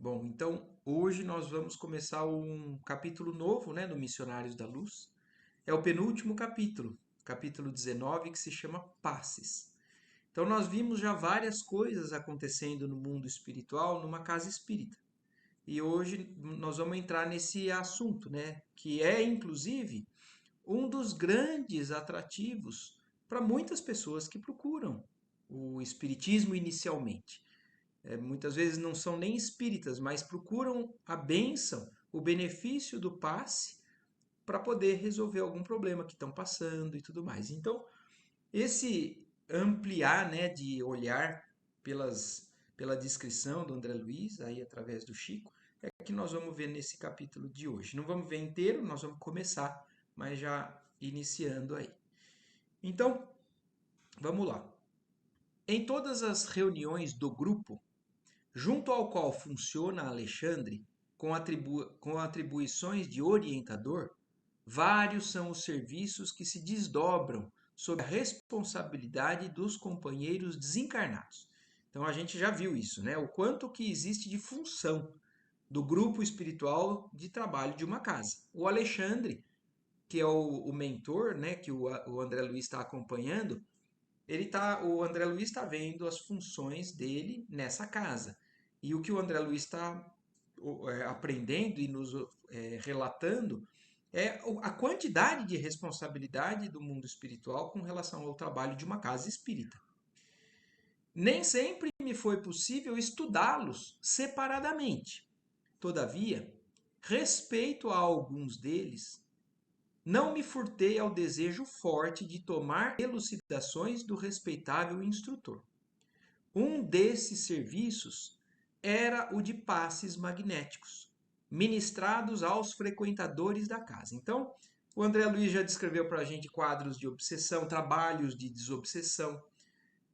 Bom, então hoje nós vamos começar um capítulo novo, né, do Missionários da Luz. É o penúltimo capítulo, capítulo 19, que se chama Passes. Então nós vimos já várias coisas acontecendo no mundo espiritual numa casa espírita. E hoje nós vamos entrar nesse assunto, né, que é inclusive um dos grandes atrativos para muitas pessoas que procuram o espiritismo inicialmente. Muitas vezes não são nem espíritas, mas procuram a bênção, o benefício do passe para poder resolver algum problema que estão passando e tudo mais. Então, esse ampliar, né, de olhar pela descrição do André Luiz, aí através do Chico, é que nós vamos ver nesse capítulo de hoje. Não vamos ver inteiro, nós vamos começar, mas já iniciando aí. Então, vamos lá. Em todas as reuniões do grupo, junto ao qual funciona Alexandre, com atribuições de orientador, vários são os serviços que se desdobram sob a responsabilidade dos companheiros desencarnados. Então a gente já viu isso, né? O quanto que existe de função do grupo espiritual de trabalho de uma casa. O Alexandre, que é o mentor, né, que o André Luiz está acompanhando, o André Luiz está vendo as funções dele nessa casa. E o que o André Luiz está aprendendo e nos relatando é a quantidade de responsabilidade do mundo espiritual com relação ao trabalho de uma casa espírita. Nem sempre me foi possível estudá-los separadamente. Todavia, respeito a alguns deles, não me furtei ao desejo forte de tomar elucidações do respeitável instrutor. Um desses serviços era o de passes magnéticos, ministrados aos frequentadores da casa. Então, o André Luiz já descreveu para a gente quadros de obsessão, trabalhos de desobsessão,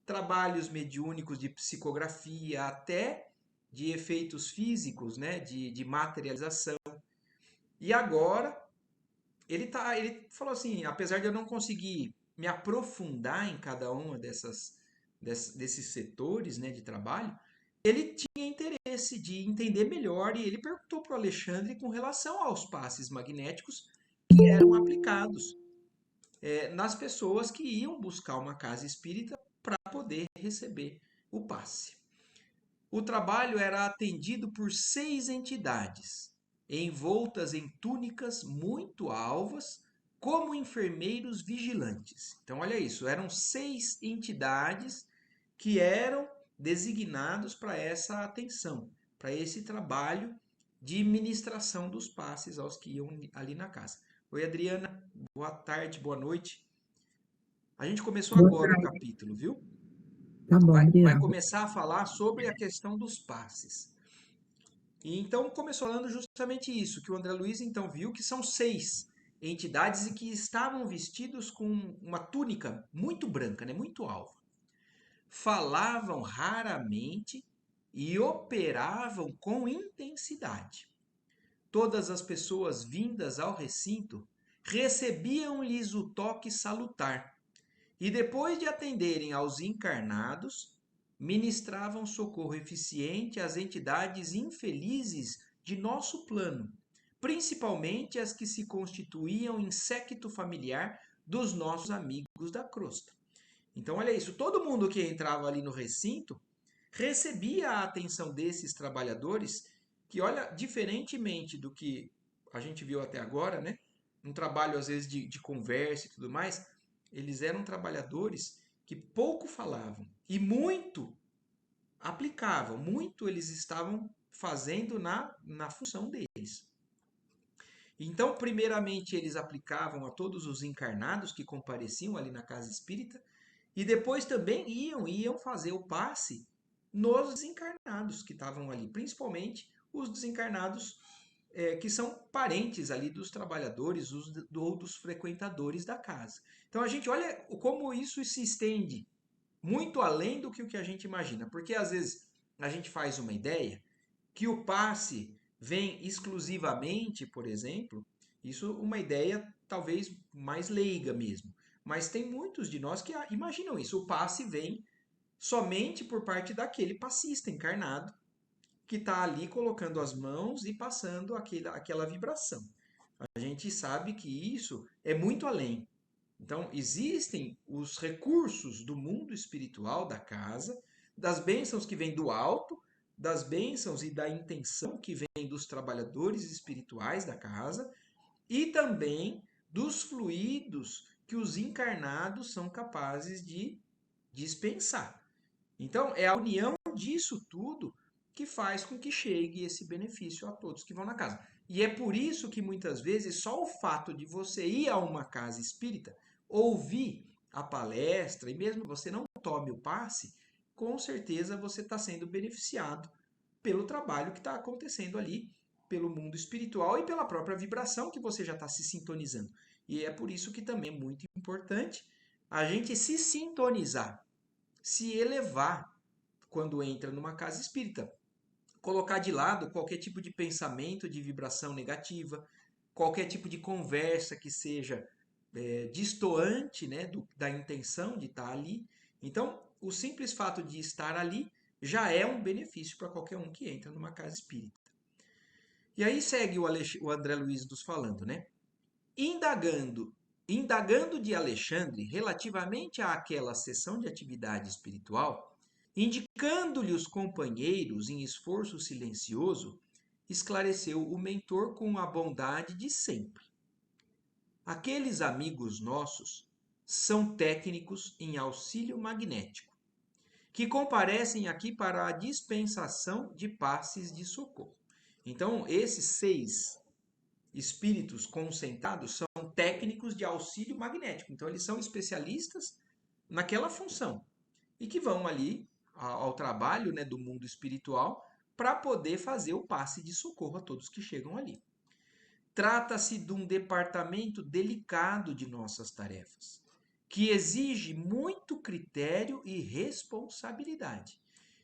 trabalhos mediúnicos de psicografia, até de efeitos físicos, né, de materialização. E agora ele falou assim, apesar de eu não conseguir me aprofundar em cada uma desses setores, né, de trabalho, ele tinha interesse de entender melhor e ele perguntou para o Alexandre com relação aos passes magnéticos que eram aplicados nas pessoas que iam buscar uma casa espírita para poder receber o passe. O trabalho era atendido por 6 entidades, envoltas em túnicas muito alvas, como enfermeiros vigilantes. Então, olha isso, eram 6 entidades que eram designados para essa atenção, para esse trabalho de ministração dos passes aos que iam ali na casa. Oi, Adriana, boa tarde, boa noite. A gente começou Boa agora o tarde. capítulo, viu? Tá bom, Vai obrigada. começar a falar sobre a questão dos passes. E então começou falando justamente isso, que o André Luiz então viu que são 6 entidades e que estavam vestidos com uma túnica muito branca, né, muito alva. Falavam raramente e operavam com intensidade. Todas as pessoas vindas ao recinto recebiam-lhes o toque salutar e depois de atenderem aos encarnados, ministravam socorro eficiente às entidades infelizes de nosso plano, principalmente as que se constituíam em séquito familiar dos nossos amigos da crosta. Então, olha isso, todo mundo que entrava ali no recinto recebia a atenção desses trabalhadores que, olha, diferentemente do que a gente viu até agora, né? Um trabalho às vezes de conversa e tudo mais, eles eram trabalhadores que pouco falavam e muito aplicavam, muito eles estavam fazendo na função deles. Então, primeiramente, eles aplicavam a todos os encarnados que compareciam ali na casa espírita e depois também iam fazer o passe nos desencarnados que estavam ali, principalmente os desencarnados que são parentes ali dos trabalhadores ou dos frequentadores da casa. Então a gente olha como isso se estende muito além do que o que a gente imagina, porque às vezes a gente faz uma ideia que o passe vem exclusivamente, por exemplo, isso é uma ideia talvez mais leiga mesmo, mas tem muitos de nós que imaginam isso, o passe vem somente por parte daquele passista encarnado que está ali colocando as mãos e passando aquela vibração. A gente sabe que isso é muito além. Então, existem os recursos do mundo espiritual da casa, das bênçãos que vêm do alto, das bênçãos e da intenção que vem dos trabalhadores espirituais da casa e também dos fluidos que os encarnados são capazes de dispensar. Então, é a união disso tudo que faz com que chegue esse benefício a todos que vão na casa. E é por isso que muitas vezes só o fato de você ir a uma casa espírita, ouvir a palestra, e mesmo que você não tome o passe, com certeza você está sendo beneficiado pelo trabalho que está acontecendo ali, pelo mundo espiritual e pela própria vibração que você já está se sintonizando. E é por isso que também é muito importante a gente se sintonizar, se elevar quando entra numa casa espírita. Colocar de lado qualquer tipo de pensamento de vibração negativa, qualquer tipo de conversa que seja destoante, né, da intenção de estar ali. Então, o simples fato de estar ali já é um benefício para qualquer um que entra numa casa espírita. E aí segue o André Luiz nos falando, né? Indagando de Alexandre relativamente àquela sessão de atividade espiritual, indicando-lhe os companheiros em esforço silencioso, esclareceu o mentor com a bondade de sempre. Aqueles amigos nossos são técnicos em auxílio magnético, que comparecem aqui para a dispensação de passes de socorro. Então, esses 6 espíritos concentrados são técnicos de auxílio magnético. Então, eles são especialistas naquela função e que vão ali ao trabalho, né, do mundo espiritual para poder fazer o passe de socorro a todos que chegam ali. Trata-se de um departamento delicado de nossas tarefas, que exige muito critério e responsabilidade.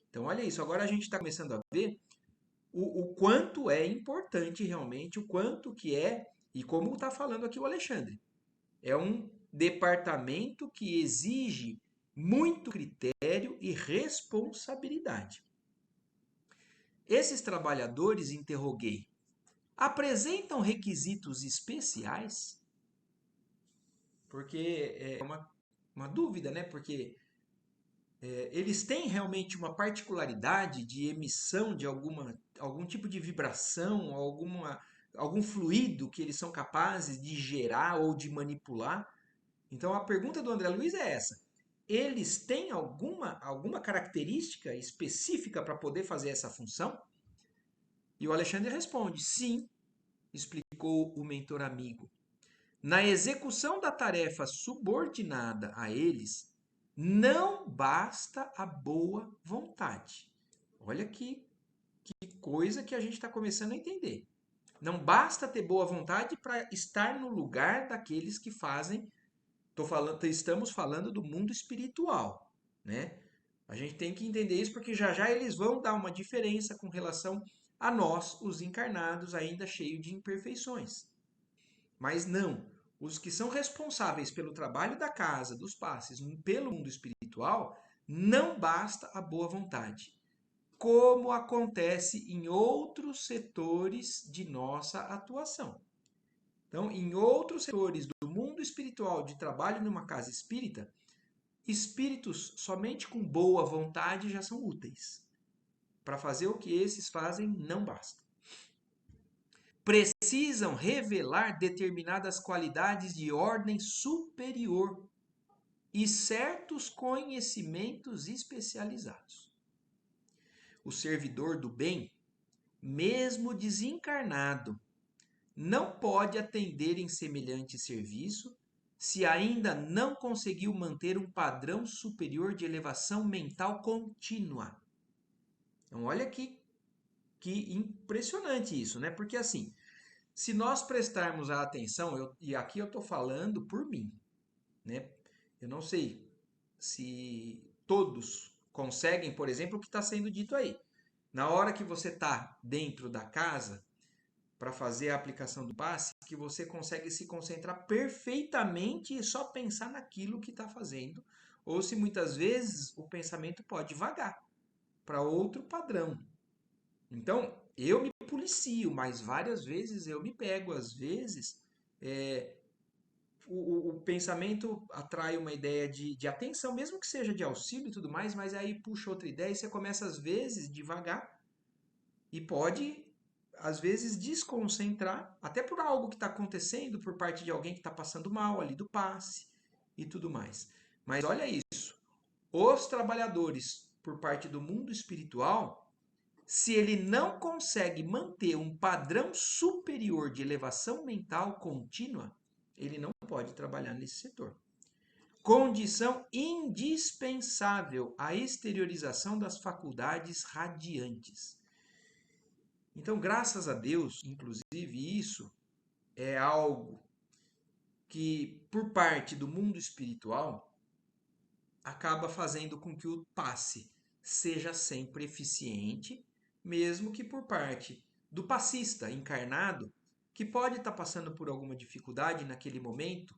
Então, olha isso, agora a gente está começando a ver o quanto é importante realmente, o quanto que é, e como está falando aqui o Alexandre, é um departamento que exige muito critério e responsabilidade. Esses trabalhadores, interroguei, apresentam requisitos especiais? Porque é uma dúvida, né? Porque eles têm realmente uma particularidade de emissão de algum tipo de vibração, algum fluido que eles são capazes de gerar ou de manipular. Então a pergunta do André Luiz é essa: eles têm alguma característica específica para poder fazer essa função? E o Alexandre responde: sim, explicou o mentor amigo. Na execução da tarefa subordinada a eles, não basta a boa vontade. Olha que coisa que a gente está começando a entender. Não basta ter boa vontade para estar no lugar daqueles que fazem. Estamos falando do mundo espiritual, né? A gente tem que entender isso porque já já eles vão dar uma diferença com relação a nós, os encarnados, ainda cheios de imperfeições. Mas não, os que são responsáveis pelo trabalho da casa, dos passes, pelo mundo espiritual, não basta a boa vontade, como acontece em outros setores de nossa atuação. Então, em outros setores do mundo espiritual de trabalho numa casa espírita, espíritos somente com boa vontade já são úteis. Para fazer o que esses fazem, não basta. Precisam revelar determinadas qualidades de ordem superior e certos conhecimentos especializados. O servidor do bem, mesmo desencarnado, não pode atender em semelhante serviço se ainda não conseguiu manter um padrão superior de elevação mental contínua. Então, olha que impressionante isso, né? Porque assim, se nós prestarmos a atenção, e aqui eu estou falando por mim, né? Eu não sei se todos conseguem, por exemplo, o que está sendo dito aí. Na hora que você está dentro da casa, para fazer a aplicação do passe, que você consegue se concentrar perfeitamente e só pensar naquilo que está fazendo, ou se muitas vezes o pensamento pode vagar para outro padrão. Então, eu me policio, mas várias vezes eu me pego. Às vezes, é, o pensamento atrai uma ideia de atenção, mesmo que seja de auxílio e tudo mais, mas aí puxa outra ideia e você começa, às vezes, devagar e pode, às vezes, desconcentrar, até por algo que está acontecendo por parte de alguém que está passando mal ali do passe e tudo mais. Mas olha isso, os trabalhadores por parte do mundo espiritual, se ele não consegue manter um padrão superior de elevação mental contínua, ele não pode trabalhar nesse setor. Condição indispensável à exteriorização das faculdades radiantes. Então, graças a Deus, inclusive, isso é algo que, por parte do mundo espiritual, acaba fazendo com que o passe seja sempre eficiente, mesmo que por parte do passista encarnado, que pode estar passando por alguma dificuldade naquele momento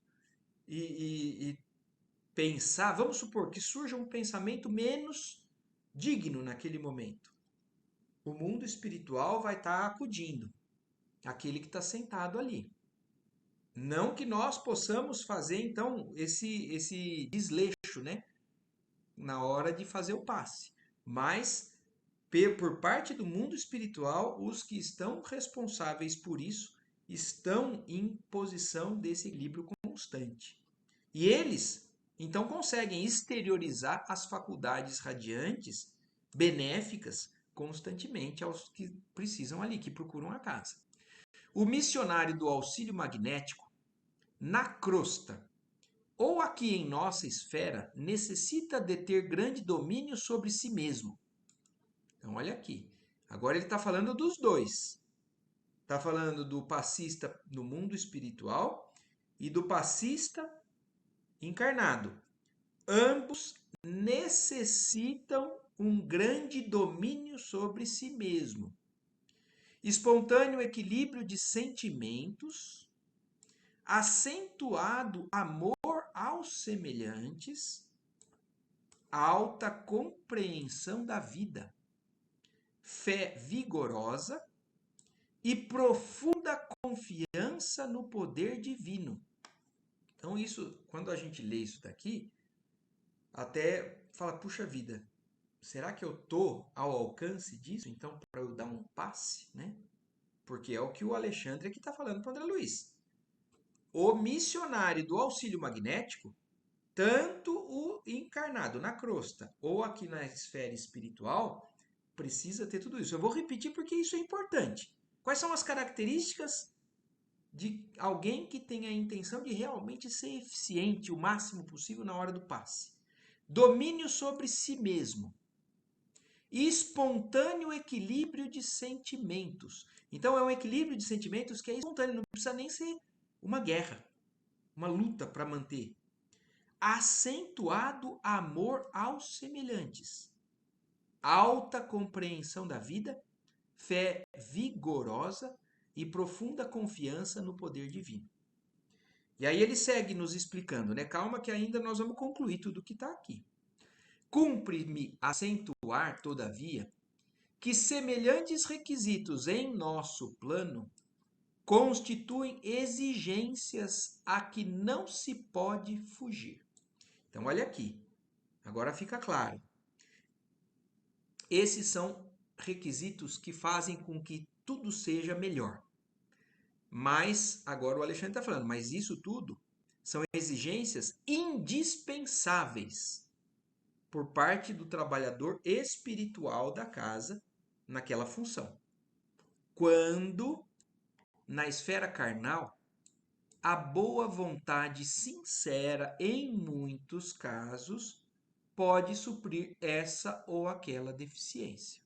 e pensar, vamos supor que surja um pensamento menos digno naquele momento. O mundo espiritual vai estar acudindo aquele que está sentado ali. Não que nós possamos fazer, então, esse desleixo, né? Na hora de fazer o passe. Mas, por parte do mundo espiritual, os que estão responsáveis por isso estão em posição desse equilíbrio constante. E eles, então, conseguem exteriorizar as faculdades radiantes, benéficas, constantemente aos que precisam ali, que procuram a casa. O missionário do auxílio magnético, na crosta, ou aqui em nossa esfera, necessita de ter grande domínio sobre si mesmo. Então, olha aqui. Agora ele está falando dos dois. Está falando do passista no mundo espiritual e do passista encarnado. Ambos necessitam um grande domínio sobre si mesmo. Espontâneo equilíbrio de sentimentos, acentuado amor aos semelhantes, alta compreensão da vida, fé vigorosa e profunda confiança no poder divino. Então, isso, quando a gente lê isso daqui, até fala, puxa vida, será que eu tô ao alcance disso? Então, para eu dar um passe, né? Porque é o que o Alexandre aqui está falando para o André Luiz. O missionário do auxílio magnético, tanto o encarnado na crosta ou aqui na esfera espiritual, precisa ter tudo isso. Eu vou repetir porque isso é importante. Quais são as características de alguém que tem a intenção de realmente ser eficiente o máximo possível na hora do passe? Domínio sobre si mesmo. Espontâneo equilíbrio de sentimentos. Então é um equilíbrio de sentimentos que é espontâneo, não precisa nem ser uma guerra, uma luta para manter. Acentuado amor aos semelhantes. Alta compreensão da vida, fé vigorosa e profunda confiança no poder divino. E aí ele segue nos explicando, né? Calma que ainda nós vamos concluir tudo que está aqui. Cumpre-me acentuar, todavia, que semelhantes requisitos em nosso plano constituem exigências a que não se pode fugir. Então, olha aqui, agora fica claro. Esses são requisitos que fazem com que tudo seja melhor. Mas, agora o Alexandre está falando, mas isso tudo são exigências indispensáveis por parte do trabalhador espiritual da casa naquela função. Quando, na esfera carnal, a boa vontade sincera, em muitos casos, pode suprir essa ou aquela deficiência.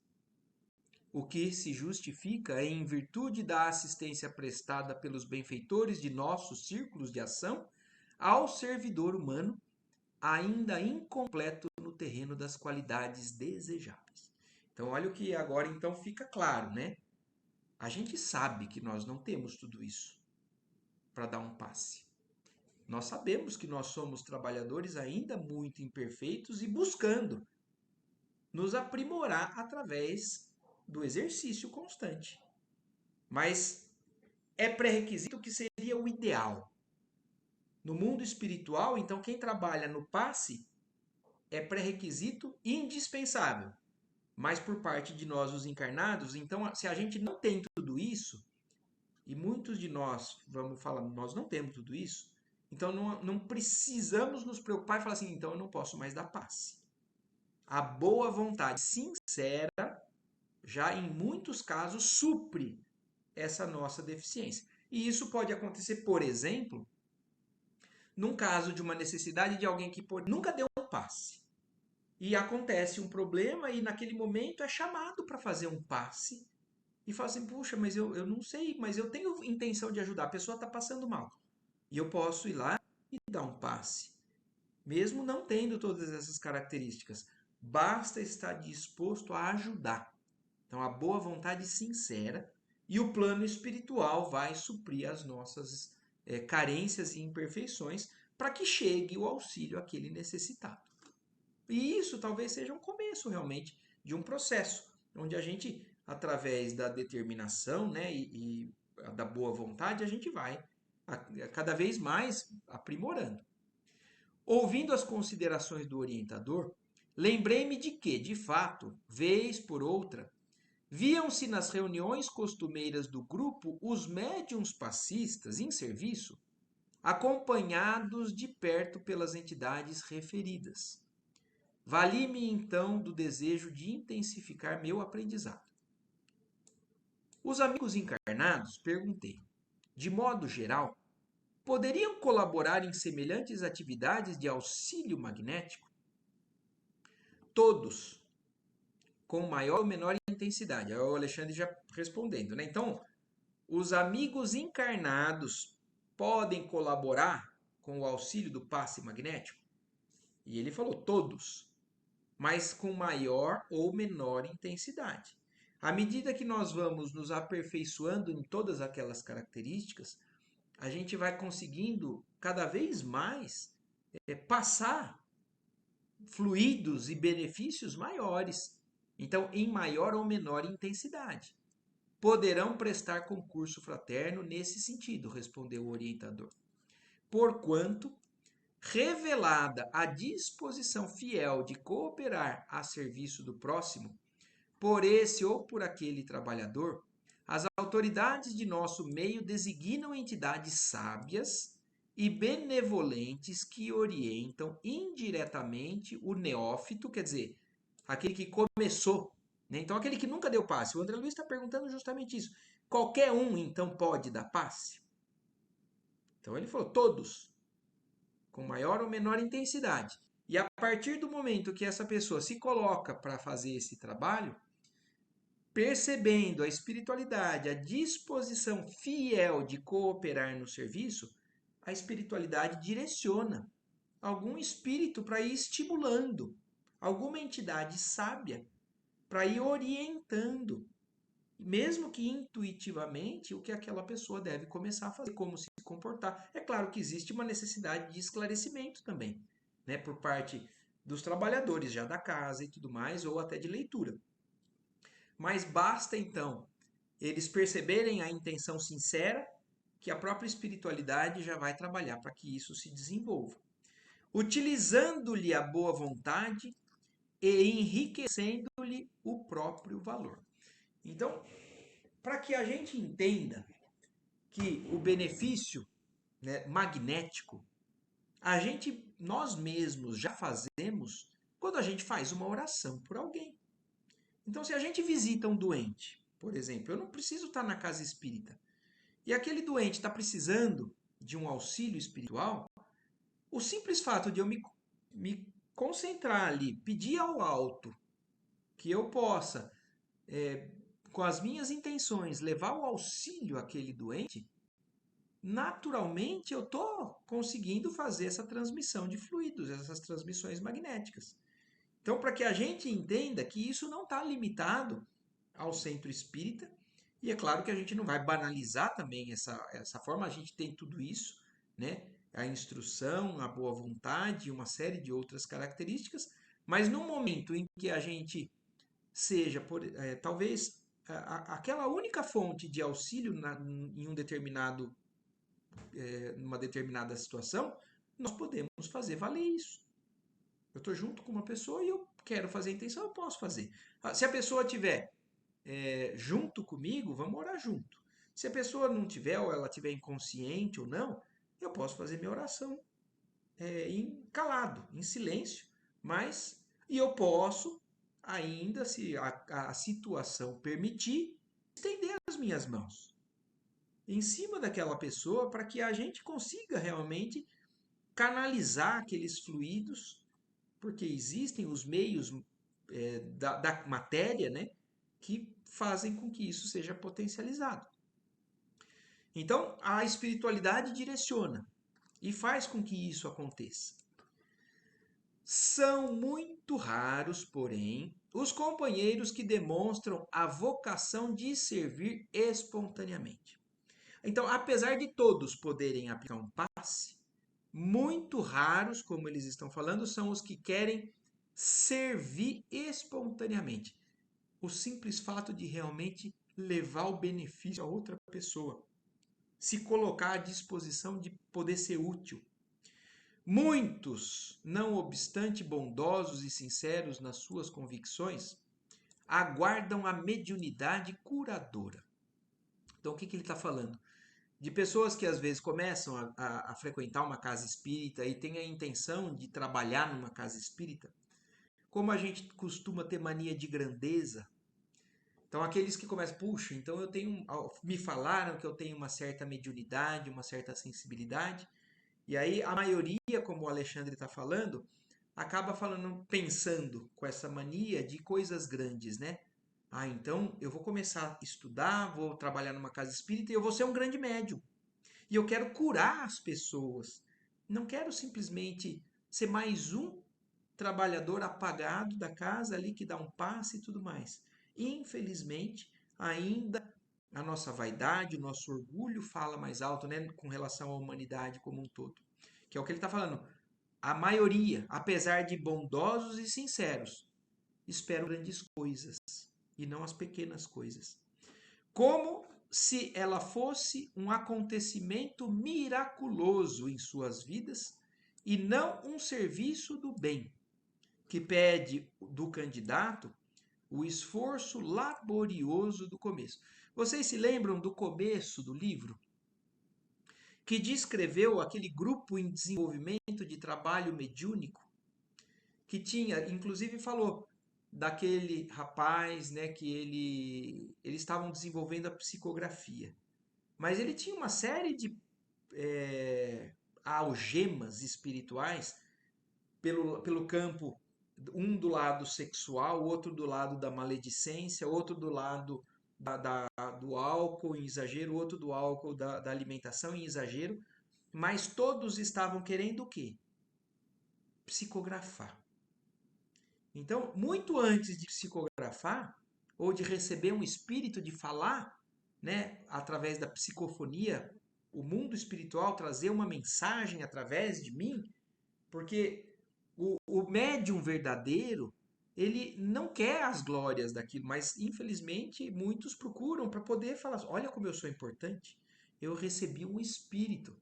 O que se justifica é em virtude da assistência prestada pelos benfeitores de nossos círculos de ação ao servidor humano, ainda incompleto no terreno das qualidades desejáveis. Então, olha o que agora então fica claro, né? A gente sabe que nós não temos tudo isso para dar um passe. Nós sabemos que nós somos trabalhadores ainda muito imperfeitos e buscando nos aprimorar através do exercício constante. Mas é pré-requisito que seria o ideal. No mundo espiritual, então, quem trabalha no passe é pré-requisito indispensável. Mas por parte de nós, os encarnados, então, se a gente não tem tudo isso, e muitos de nós, vamos falar, nós não temos tudo isso, então não precisamos nos preocupar e falar assim, então eu não posso mais dar passe. A boa vontade sincera, já em muitos casos, supre essa nossa deficiência. E isso pode acontecer, por exemplo, num caso de uma necessidade de alguém que nunca deu um passe. E acontece um problema e naquele momento é chamado para fazer um passe. E fala assim, puxa, mas eu não sei, mas eu tenho intenção de ajudar, a pessoa está passando mal. E eu posso ir lá e dar um passe. Mesmo não tendo todas essas características. Basta estar disposto a ajudar. Então, a boa vontade sincera e o plano espiritual vai suprir as nossas carências e imperfeições para que chegue o auxílio àquele necessitado. E isso talvez seja um começo realmente de um processo, onde a gente, através da determinação, né, e da boa vontade, a gente vai cada vez mais aprimorando. Ouvindo as considerações do orientador, lembrei-me de que, de fato, vez por outra, viam-se nas reuniões costumeiras do grupo os médiuns passistas em serviço, acompanhados de perto pelas entidades referidas. Vali-me então do desejo de intensificar meu aprendizado. Os amigos encarnados, perguntei, de modo geral, poderiam colaborar em semelhantes atividades de auxílio magnético? Todos, com maior ou menor intensidade. É o Alexandre já respondendo, né? Então, os amigos encarnados podem colaborar com o auxílio do passe magnético? E ele falou todos, mas com maior ou menor intensidade. À medida que nós vamos nos aperfeiçoando em todas aquelas características, a gente vai conseguindo cada vez mais passar fluidos e benefícios maiores. Então, em maior ou menor intensidade. Poderão prestar concurso fraterno nesse sentido, respondeu o orientador. Porquanto, revelada a disposição fiel de cooperar a serviço do próximo, por esse ou por aquele trabalhador, as autoridades de nosso meio designam entidades sábias e benevolentes que orientam indiretamente o neófito, quer dizer, aquele que começou, né? Então, aquele que nunca deu passe. O André Luiz está perguntando justamente isso. Qualquer um, então, pode dar passe? Então, ele falou, todos, com maior ou menor intensidade. E a partir do momento que essa pessoa se coloca para fazer esse trabalho, percebendo a espiritualidade, a disposição fiel de cooperar no serviço, a espiritualidade direciona algum espírito para ir estimulando, alguma entidade sábia para ir orientando, mesmo que intuitivamente, o que aquela pessoa deve começar a fazer, como se comportar. É claro que existe uma necessidade de esclarecimento também, né, por parte dos trabalhadores já da casa e tudo mais, ou até de leitura. Mas basta então eles perceberem a intenção sincera que a própria espiritualidade já vai trabalhar para que isso se desenvolva. Utilizando-lhe a boa vontade e enriquecendo-lhe o próprio valor. Então, para que a gente entenda que o benefício, né, magnético, nós mesmos já fazemos quando a gente faz uma oração por alguém. Então, se a gente visita um doente, por exemplo, eu não preciso estar na casa espírita, e aquele doente está precisando de um auxílio espiritual, o simples fato de eu me concentrar ali, pedir ao alto que eu possa, com as minhas intenções, levar o auxílio àquele doente, naturalmente eu estou conseguindo fazer essa transmissão de fluidos, essas transmissões magnéticas. Então, para que a gente entenda que isso não está limitado ao centro espírita, e é claro que a gente não vai banalizar também essa forma, a gente tem tudo isso, né? A instrução, a boa vontade, uma série de outras características, mas no momento em que a gente seja, talvez, aquela única fonte de auxílio em numa determinada situação, nós podemos fazer valer isso. Eu estou junto com uma pessoa e eu quero fazer a intenção, eu posso fazer. Se a pessoa tiver junto comigo, vamos orar junto. Se a pessoa não tiver, ou ela tiver inconsciente ou não, eu posso fazer minha oração em calado, em silêncio, mas e eu posso ainda, se a situação permitir, estender as minhas mãos em cima daquela pessoa para que a gente consiga realmente canalizar aqueles fluidos, porque existem os meios da matéria, né, que fazem com que isso seja potencializado. Então, a espiritualidade direciona e faz com que isso aconteça. São muito raros, porém, os companheiros que demonstram a vocação de servir espontaneamente. Então, apesar de todos poderem aplicar um passe, muito raros, como eles estão falando, são os que querem servir espontaneamente. O simples fato de realmente levar o benefício a outra pessoa, se colocar à disposição de poder ser útil. Muitos, não obstante bondosos e sinceros nas suas convicções, aguardam a mediunidade curadora. Então, o que ele está falando? De pessoas que às vezes começam a frequentar uma casa espírita e têm a intenção de trabalhar numa casa espírita, como a gente costuma ter mania de grandeza. Então, aqueles que começam, puxa, então me falaram que eu tenho uma certa mediunidade, uma certa sensibilidade, e aí a maioria, como o Alexandre está falando, acaba pensando com essa mania de coisas grandes, né? Ah, então eu vou começar a estudar, vou trabalhar numa casa espírita e eu vou ser um grande médium. E eu quero curar as pessoas. Não quero simplesmente ser mais um trabalhador apagado da casa ali que dá um passe e tudo mais. Infelizmente, ainda a nossa vaidade, o nosso orgulho fala mais alto, né, com relação à humanidade como um todo. Que é o que ele está falando. A maioria, apesar de bondosos e sinceros, esperam grandes coisas e não as pequenas coisas. Como se ela fosse um acontecimento miraculoso em suas vidas e não um serviço do bem, que pede do candidato o esforço laborioso do começo. Vocês se lembram do começo do livro? Que descreveu aquele grupo em desenvolvimento de trabalho mediúnico, que tinha, inclusive falou daquele rapaz, né, que eles estavam desenvolvendo a psicografia. Mas ele tinha uma série de algemas espirituais pelo campo, um do lado sexual, outro do lado da maledicência, outro do lado do álcool em exagero, outro do álcool da alimentação em exagero, mas todos estavam querendo o quê? Psicografar. Então, muito antes de psicografar, ou de receber um espírito de falar, né, através da psicofonia, o mundo espiritual trazer uma mensagem através de mim, porque o médium verdadeiro, ele não quer as glórias daquilo, mas infelizmente muitos procuram para poder falar, olha como eu sou importante, eu recebi um espírito.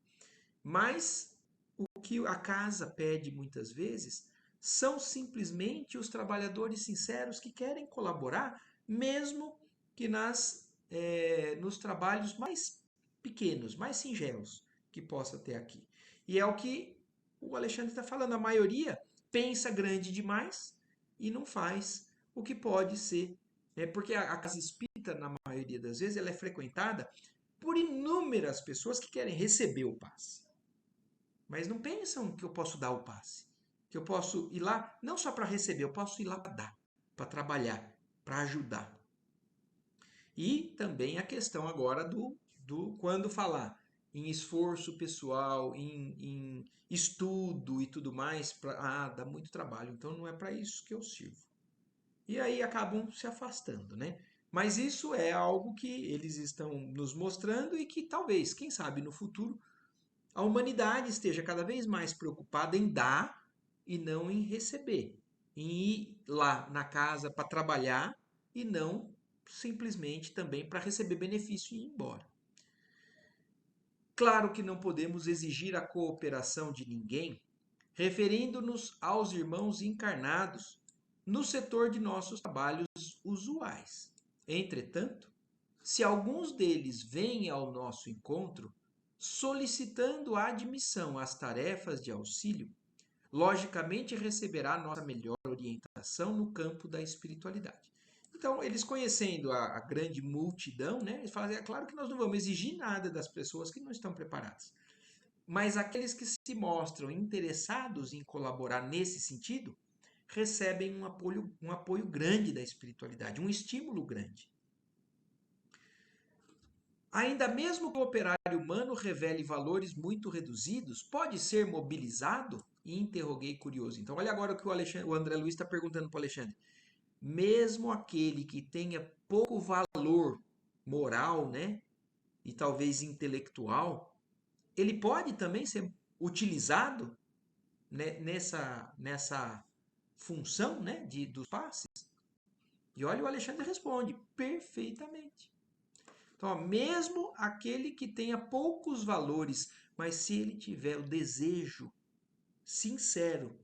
Mas o que a casa pede muitas vezes são simplesmente os trabalhadores sinceros que querem colaborar, mesmo que nos trabalhos mais pequenos, mais singelos que possa ter aqui. E é o que o Alexandre está falando. A maioria pensa grande demais e não faz o que pode ser. Porque a casa espírita, na maioria das vezes, ela é frequentada por inúmeras pessoas que querem receber o passe. Mas não pensam que eu posso dar o passe. Que eu posso ir lá, não só para receber, eu posso ir lá para dar, para trabalhar, para ajudar. E também a questão agora do quando falar em esforço pessoal, em estudo e tudo mais, dá muito trabalho, então não é para isso que eu sirvo. E aí acabam se afastando, né? Mas isso é algo que eles estão nos mostrando e que talvez, quem sabe no futuro, a humanidade esteja cada vez mais preocupada em dar e não em receber. em ir lá na casa para trabalhar e não simplesmente também para receber benefício e ir embora. Claro que não podemos exigir a cooperação de ninguém, referindo-nos aos irmãos encarnados no setor de nossos trabalhos usuais. Entretanto, se alguns deles vêm ao nosso encontro solicitando a admissão às tarefas de auxílio, logicamente receberá nossa melhor orientação no campo da espiritualidade. Então, eles conhecendo a grande multidão, né, eles falam, é claro que nós não vamos exigir nada das pessoas que não estão preparadas. Mas aqueles que se mostram interessados em colaborar nesse sentido, recebem um apoio grande da espiritualidade, um estímulo grande. Ainda mesmo que o operário humano revele valores muito reduzidos, pode ser mobilizado? E interroguei curioso. Então, olha agora o que o André Luiz está perguntando para o Alexandre. Mesmo aquele que tenha pouco valor moral, né, e talvez intelectual, ele pode também ser utilizado, né, nessa função, né, dos passes? E olha, o Alexandre responde perfeitamente. Então, ó, mesmo aquele que tenha poucos valores, mas se ele tiver o desejo sincero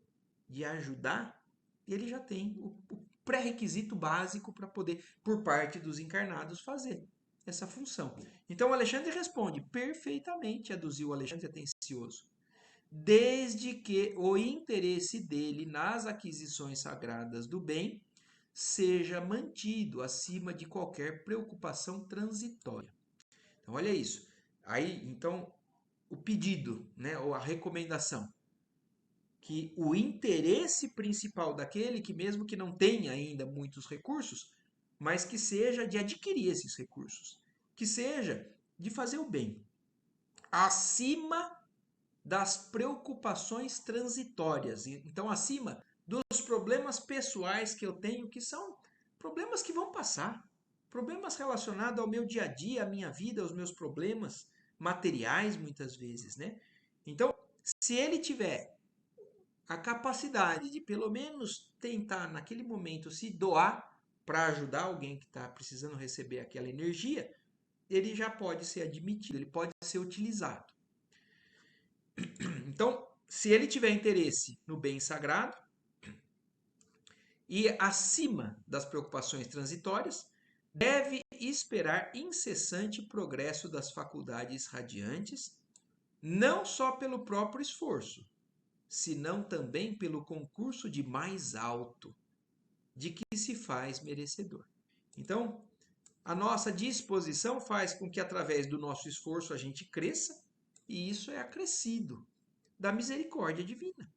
de ajudar, ele já tem o pré-requisito básico para poder, por parte dos encarnados, fazer essa função. Então, o Alexandre responde perfeitamente, aduziu o Alexandre Atencioso, desde que o interesse dele nas aquisições sagradas do bem seja mantido acima de qualquer preocupação transitória. Então, olha isso. Aí, então, o pedido, né, ou a recomendação, que o interesse principal daquele que mesmo que não tenha ainda muitos recursos, mas que seja de adquirir esses recursos, que seja de fazer o bem, acima das preocupações transitórias. Então, acima dos problemas pessoais que eu tenho, que são problemas que vão passar, problemas relacionados ao meu dia a dia, à minha vida, aos meus problemas materiais, muitas vezes, né? Então, se ele tiver a capacidade de pelo menos tentar naquele momento se doar para ajudar alguém que está precisando receber aquela energia, ele já pode ser admitido, ele pode ser utilizado. Então, se ele tiver interesse no bem sagrado e acima das preocupações transitórias, deve esperar incessante progresso das faculdades radiantes, não só pelo próprio esforço, senão também pelo concurso de mais alto, de que se faz merecedor. Então, a nossa disposição faz com que através do nosso esforço a gente cresça, e isso é acrescido da misericórdia divina.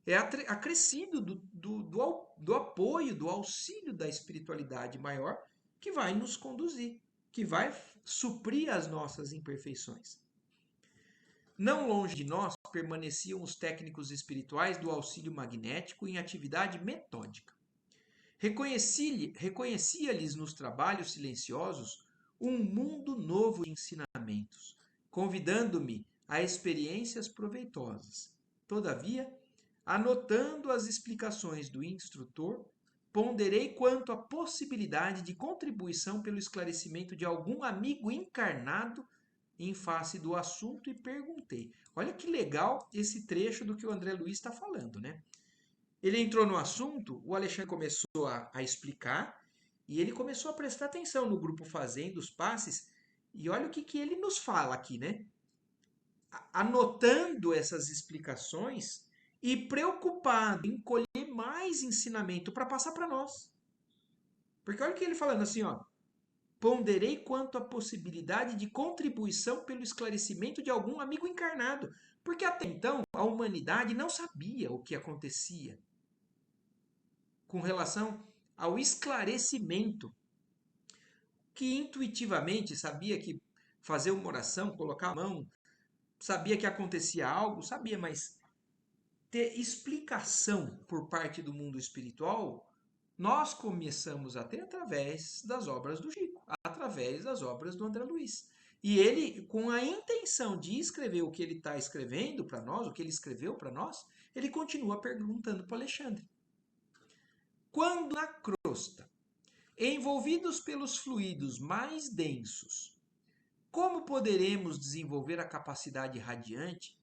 É acrescido do apoio, do auxílio da espiritualidade maior que vai nos conduzir, que vai suprir as nossas imperfeições. Não longe de nós permaneciam os técnicos espirituais do auxílio magnético em atividade metódica. Reconhecia-lhes nos trabalhos silenciosos um mundo novo de ensinamentos, convidando-me a experiências proveitosas. Todavia, anotando as explicações do instrutor, ponderei quanto à possibilidade de contribuição pelo esclarecimento de algum amigo encarnado em face do assunto e perguntei. Olha que legal esse trecho do que o André Luiz está falando, né? Ele entrou no assunto, o Alexandre começou a explicar e ele começou a prestar atenção no grupo fazendo os passes. E olha o que ele nos fala aqui, né? Anotando essas explicações e preocupado em colher mais ensinamento para passar para nós. Porque olha o que ele falando assim, ó. Ponderei quanto à possibilidade de contribuição pelo esclarecimento de algum amigo encarnado. Porque até então a humanidade não sabia o que acontecia com relação ao esclarecimento, que intuitivamente sabia que fazer uma oração, colocar a mão, sabia que acontecia algo, sabia, mas ter explicação por parte do mundo espiritual, nós começamos a ter através das obras do Chico, através das obras do André Luiz. E ele, com a intenção de escrever o que ele está escrevendo para nós, o que ele escreveu para nós, ele continua perguntando para Alexandre. Quando na crosta, envolvidos pelos fluidos mais densos, como poderemos desenvolver a capacidade radiante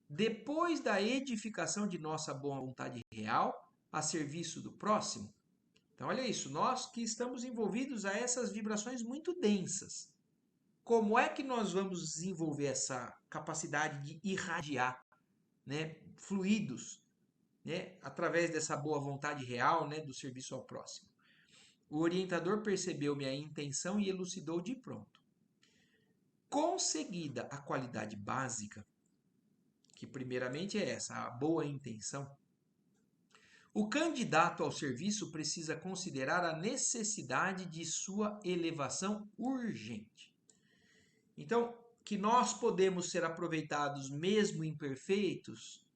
depois da edificação de nossa boa vontade real a serviço do próximo? Então, olha isso, nós que estamos envolvidos a essas vibrações muito densas, como é que nós vamos desenvolver essa capacidade de irradiar, né, fluidos, né, através dessa boa vontade real, né, do serviço ao próximo? O orientador percebeu minha intenção e elucidou de pronto. Conseguida a qualidade básica, que primeiramente é essa, a boa intenção, o candidato ao serviço precisa considerar a necessidade de sua elevação urgente. Então, que nós podemos ser aproveitados mesmo imperfeitos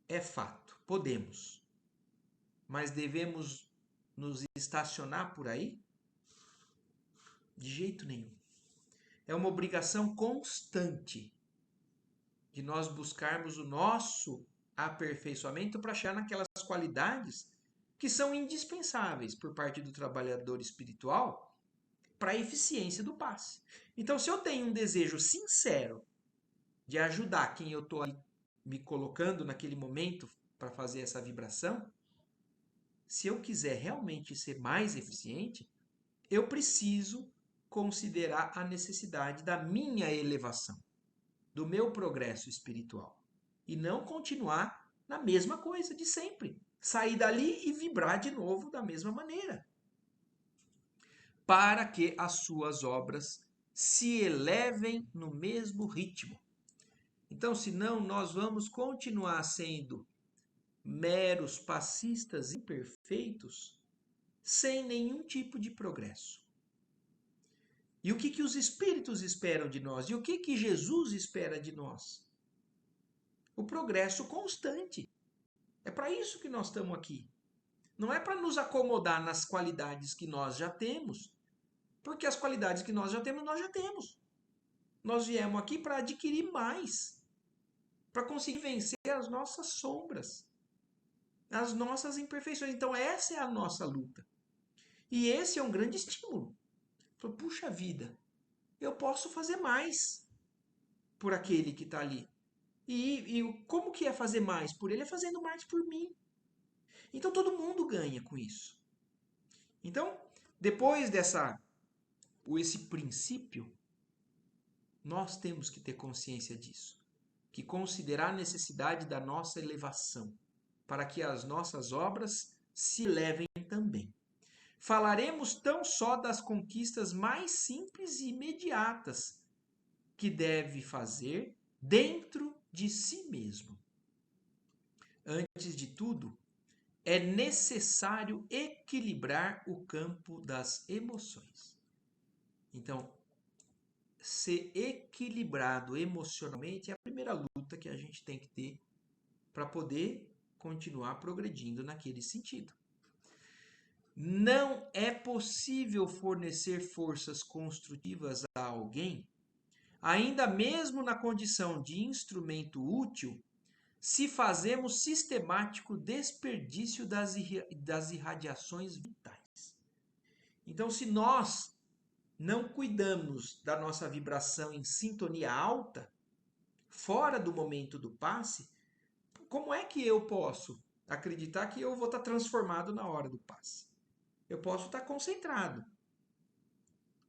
é fato, podemos. Mas devemos nos estacionar por aí? De jeito nenhum. É uma obrigação constante de nós buscarmos o nosso aperfeiçoamento para chegar naquelas qualidades que são indispensáveis por parte do trabalhador espiritual para a eficiência do passe. Então, se eu tenho um desejo sincero de ajudar quem eu estou me colocando naquele momento para fazer essa vibração, se eu quiser realmente ser mais eficiente, eu preciso considerar a necessidade da minha elevação, do meu progresso espiritual. E não continuar na mesma coisa de sempre. Sair dali e vibrar de novo da mesma maneira. Para que as suas obras se elevem no mesmo ritmo. Então, senão, nós vamos continuar sendo meros passistas imperfeitos, sem nenhum tipo de progresso. E o que os espíritos esperam de nós? E o que Jesus espera de nós? O progresso constante. É para isso que nós estamos aqui. Não é para nos acomodar nas qualidades que nós já temos, porque as qualidades que nós já temos, nós já temos. Nós viemos aqui para adquirir mais, para conseguir vencer as nossas sombras, as nossas imperfeições. Então, essa é a nossa luta. E esse é um grande estímulo. Puxa vida, eu posso fazer mais por aquele que está ali. E como que é fazer mais por ele? É fazendo mais por mim. Então, todo mundo ganha com isso. Então, depois esse princípio, nós temos que ter consciência disso. Que considerar a necessidade da nossa elevação, para que as nossas obras se elevem também. Falaremos tão só das conquistas mais simples e imediatas que deve fazer dentro de si mesmo. Antes de tudo, é necessário equilibrar o campo das emoções. Então, ser equilibrado emocionalmente é a primeira luta que a gente tem que ter para poder continuar progredindo naquele sentido. Não é possível fornecer forças construtivas a alguém, ainda mesmo na condição de instrumento útil, se fazemos sistemático desperdício das irradiações vitais. Então, se nós não cuidamos da nossa vibração em sintonia alta, fora do momento do passe, como é que eu posso acreditar que eu vou estar transformado na hora do passe? Eu posso estar concentrado,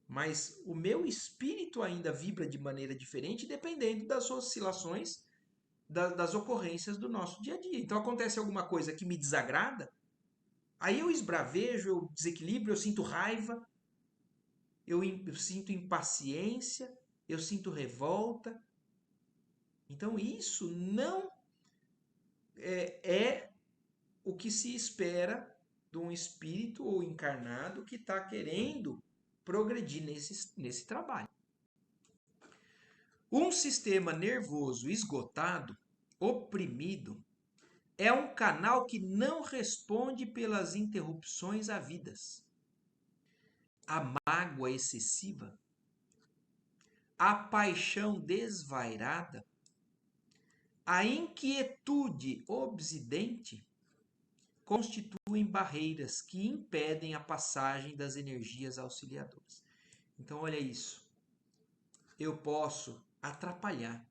mas o meu espírito ainda vibra de maneira diferente dependendo das oscilações, das ocorrências do nosso dia a dia. Então acontece alguma coisa que me desagrada, aí eu esbravejo, eu desequilibro, eu sinto raiva, eu sinto impaciência, eu sinto revolta. Então isso não é o que se espera de um espírito ou encarnado que está querendo progredir nesse trabalho. Um sistema nervoso esgotado, oprimido, é um canal que não responde pelas interrupções havidas. A mágoa excessiva, a paixão desvairada, a inquietude obsidente constituem barreiras que impedem a passagem das energias auxiliadoras. Então, olha isso. Eu posso atrapalhar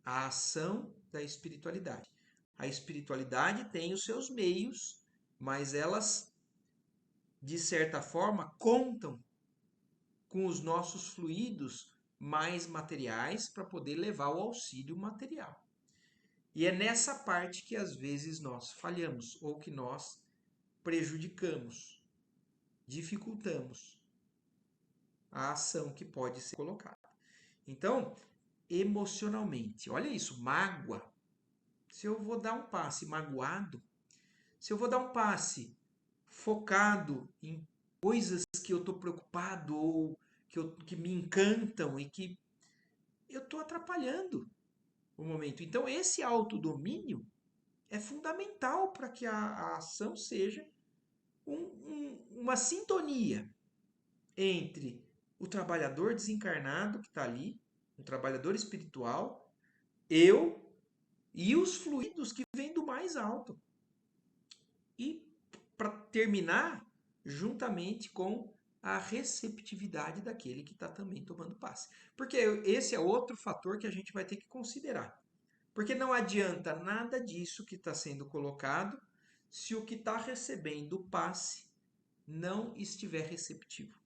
a ação da espiritualidade. A espiritualidade tem os seus meios, mas elas, de certa forma, contam com os nossos fluidos mais materiais para poder levar o auxílio material. E é nessa parte que às vezes nós falhamos ou que nós prejudicamos, dificultamos a ação que pode ser colocada. Então, emocionalmente, olha isso, mágoa. Se eu vou dar um passe magoado, se eu vou dar um passe focado em coisas que eu estou preocupado ou que me encantam e que eu estou atrapalhando o momento. Então, esse autodomínio é fundamental para que a ação seja uma sintonia entre o trabalhador desencarnado que está ali, um trabalhador espiritual, eu e os fluidos que vêm do mais alto. E para terminar, juntamente com a receptividade daquele que está também tomando passe. Porque esse é outro fator que a gente vai ter que considerar. Porque não adianta nada disso que está sendo colocado se o que está recebendo o passe não estiver receptivo.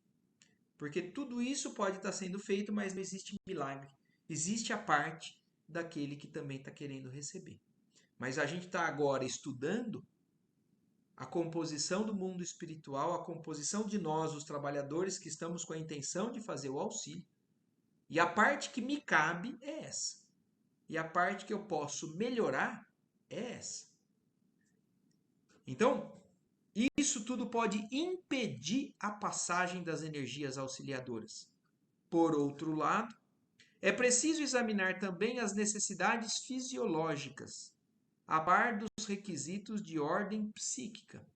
Porque tudo isso pode estar sendo feito, mas não existe milagre. Existe a parte daquele que também está querendo receber. Mas a gente está agora estudando a composição do mundo espiritual, a composição de nós, os trabalhadores que estamos com a intenção de fazer o auxílio. E a parte que me cabe é essa. E a parte que eu posso melhorar é essa. Então, isso tudo pode impedir a passagem das energias auxiliadoras. Por outro lado, é preciso examinar também as necessidades fisiológicas, a par dos requisitos de ordem psíquica.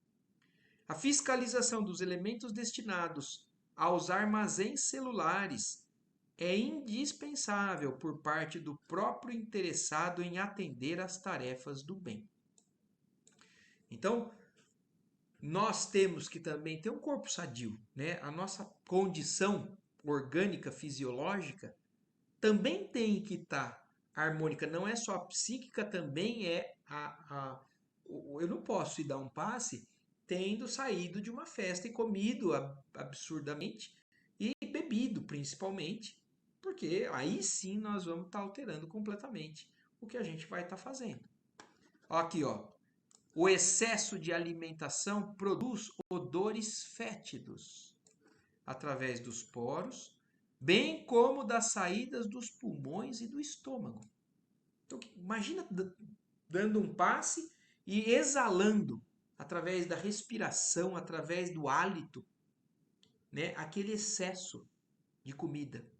A fiscalização dos elementos destinados aos armazéns celulares é indispensável por parte do próprio interessado em atender às tarefas do bem. Então, nós temos que também ter um corpo sadio, né? A nossa condição orgânica, fisiológica, também tem que estar harmônica. Não é só a psíquica, também é eu não posso ir dar um passe tendo saído de uma festa e comido absurdamente e bebido principalmente, porque aí sim nós vamos estar alterando completamente o que a gente vai estar fazendo. Aqui, ó. O excesso de alimentação produz odores fétidos através dos poros, bem como das saídas dos pulmões e do estômago. Então, imagina dando um passe e exalando através da respiração, através do hálito, né, aquele excesso de comida,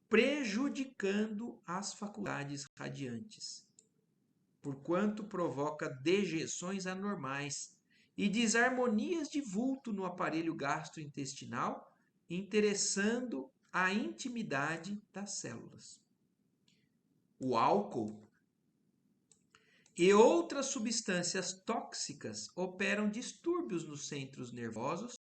prejudicando as faculdades radiantes, porquanto provoca dejeções anormais e desarmonias de vulto no aparelho gastrointestinal, interessando a intimidade das células. O álcool e outras substâncias tóxicas operam distúrbios nos centros nervosos,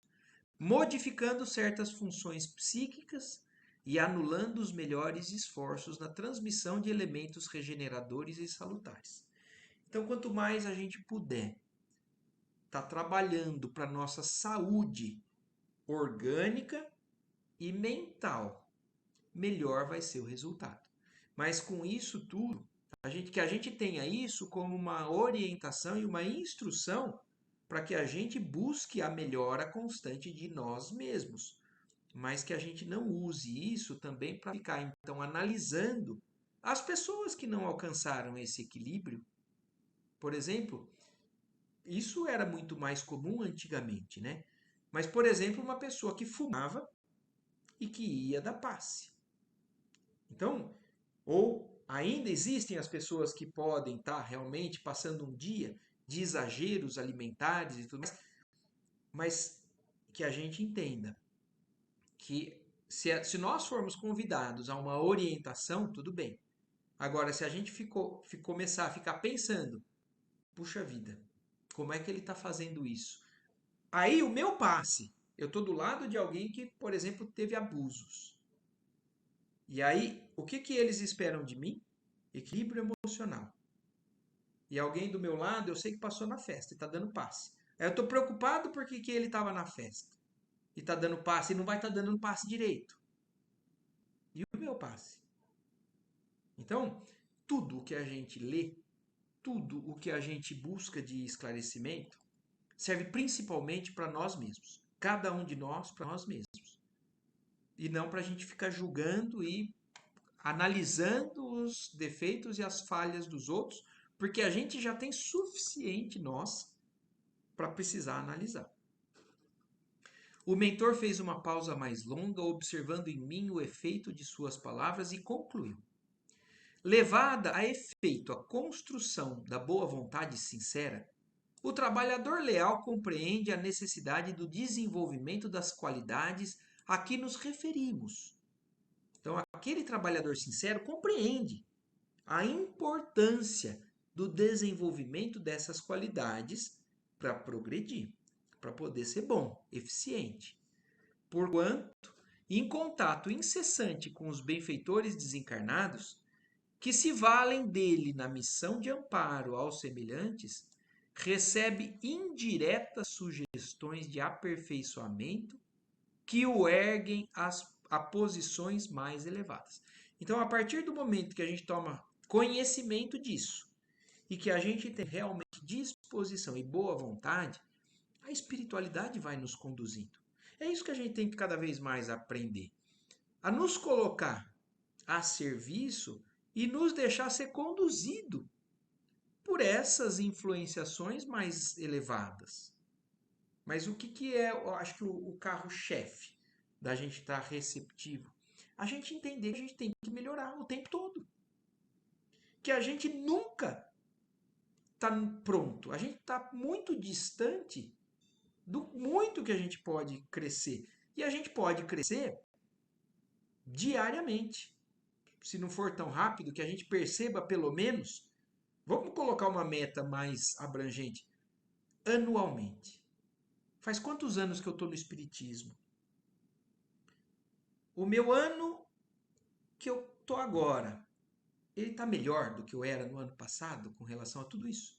modificando certas funções psíquicas e anulando os melhores esforços na transmissão de elementos regeneradores e salutares. Então, quanto mais a gente puder estar trabalhando para a nossa saúde orgânica e mental, melhor vai ser o resultado. Mas com isso tudo, que a gente tenha isso como uma orientação e uma instrução para que a gente busque a melhora constante de nós mesmos, mas que a gente não use isso também para ficar então analisando as pessoas que não alcançaram esse equilíbrio. Por exemplo, isso era muito mais comum antigamente, né? Mas, por exemplo, uma pessoa que fumava e que ia dar passe. Então, ou ainda existem as pessoas que podem estar realmente passando um dia de exageros alimentares e tudo mais, mas que a gente entenda que se nós formos convidados a uma orientação, tudo bem. Agora, se a gente começar a ficar pensando, puxa vida, Como é que ele está fazendo isso? Aí o meu passe, eu estou do lado de alguém que, por exemplo, teve abusos. E aí, o que que eles esperam de mim? Equilíbrio emocional. E alguém do meu lado, eu sei que passou na festa e está dando passe. Aí eu estou preocupado porque que ele estava na festa e está dando passe e não vai estar dando passe direito. E o meu passe? Então, tudo o que a gente lê, tudo o que a gente busca de esclarecimento, serve principalmente para nós mesmos. Cada um de nós para nós mesmos. E não para a gente ficar julgando e analisando os defeitos e as falhas dos outros, porque a gente já tem suficiente nós para precisar analisar. O mentor fez uma pausa mais longa, observando em mim o efeito de suas palavras e concluiu: levada a efeito a construção da boa vontade sincera, o trabalhador leal compreende a necessidade do desenvolvimento das qualidades a que nos referimos. Então, aquele trabalhador sincero compreende a importância do desenvolvimento dessas qualidades para progredir, para poder ser bom, eficiente. Porquanto, em contato incessante com os benfeitores desencarnados, que se valem dele na missão de amparo aos semelhantes, recebe indiretas sugestões de aperfeiçoamento que o erguem a posições mais elevadas. Então, a partir do momento que a gente toma conhecimento disso e que a gente tem realmente disposição e boa vontade, a espiritualidade vai nos conduzindo. É isso que a gente tem que cada vez mais aprender. A nos colocar a serviço e nos deixar ser conduzido por essas influenciações mais elevadas. Mas o que, que é, eu acho que o carro-chefe da gente estar receptivo? A gente entender que a gente tem que melhorar o tempo todo. Que a gente nunca está pronto. A gente está muito distante do muito que a gente pode crescer. E a gente pode crescer diariamente. Se não for tão rápido, que a gente perceba pelo menos, vamos colocar uma meta mais abrangente, anualmente. Faz quantos anos que eu estou no Espiritismo? O meu ano que eu estou agora, ele está melhor do que eu era no ano passado com relação a tudo isso?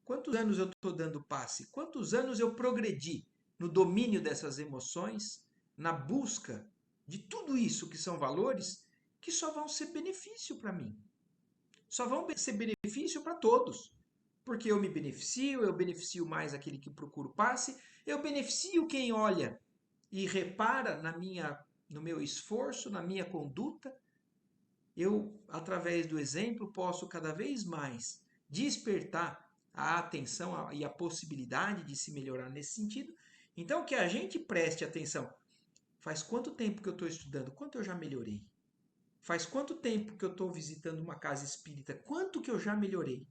Quantos anos eu estou dando passe? Quantos anos eu progredi no domínio dessas emoções, na busca de tudo isso que são valores que só vão ser benefício para mim? Só vão ser benefício para todos. Porque eu me beneficio, eu beneficio mais aquele que procura o passe, eu beneficio quem olha e repara no meu esforço, na minha conduta. Eu, através do exemplo, posso cada vez mais despertar a atenção e a possibilidade de se melhorar nesse sentido. Então, que a gente preste atenção. Faz quanto tempo que eu estou estudando? Quanto eu já melhorei? Faz quanto tempo que eu estou visitando uma casa espírita? Quanto que eu já melhorei?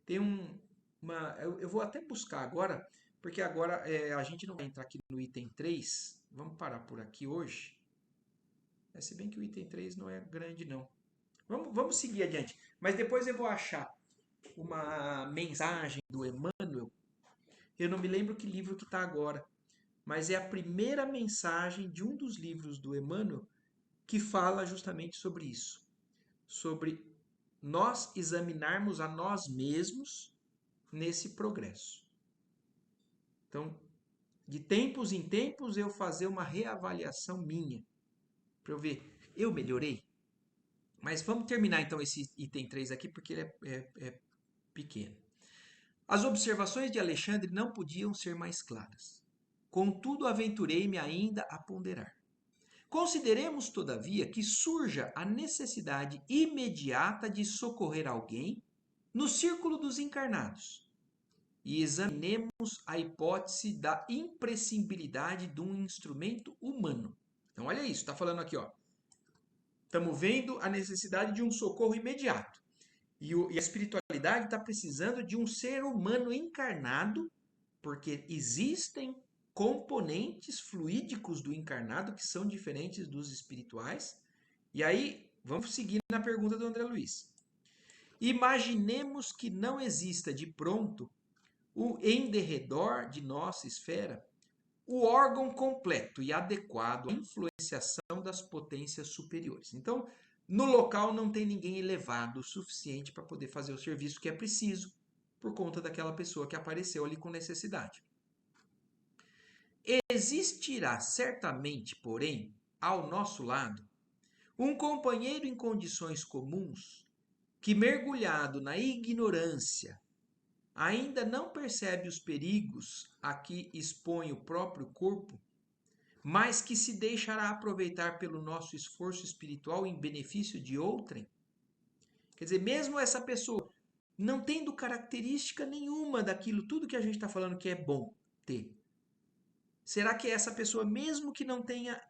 Tem eu vou até buscar agora, porque agora a gente não vai entrar aqui no item 3. Vamos parar por aqui hoje. Se bem que o item 3 não é grande, não. Vamos seguir adiante. Mas depois eu vou achar uma mensagem do Emmanuel. Eu não me lembro que livro que está agora, mas é a primeira mensagem de um dos livros do Emmanuel que fala justamente sobre isso. Sobre nós examinarmos a nós mesmos nesse progresso. Então, de tempos em tempos, eu fazer uma reavaliação minha, para eu ver, eu melhorei? Mas vamos terminar então esse item 3 aqui, porque ele é pequeno. As observações de Alexandre não podiam ser mais claras. Contudo, aventurei-me ainda a ponderar. Consideremos, todavia, que surja a necessidade imediata de socorrer alguém no círculo dos encarnados e examinemos a hipótese da imprescindibilidade de um instrumento humano. Então, olha isso, está falando aqui, ó. Estamos vendo a necessidade de um socorro imediato. E a espiritualidade está precisando de um ser humano encarnado, porque existem componentes fluídicos do encarnado que são diferentes dos espirituais. E aí, vamos seguir na pergunta do André Luiz. Imaginemos que não exista de pronto, em derredor de nossa esfera, o órgão completo e adequado à influenciação das potências superiores. Então, no local não tem ninguém elevado o suficiente para poder fazer o serviço que é preciso por conta daquela pessoa que apareceu ali com necessidade. Existirá certamente, porém, ao nosso lado, um companheiro em condições comuns que, mergulhado na ignorância, ainda não percebe os perigos a que expõe o próprio corpo, mas que se deixará aproveitar pelo nosso esforço espiritual em benefício de outrem? Quer dizer, mesmo essa pessoa não tendo característica nenhuma daquilo, tudo que a gente está falando que é bom ter, será que essa pessoa, mesmo que não tenha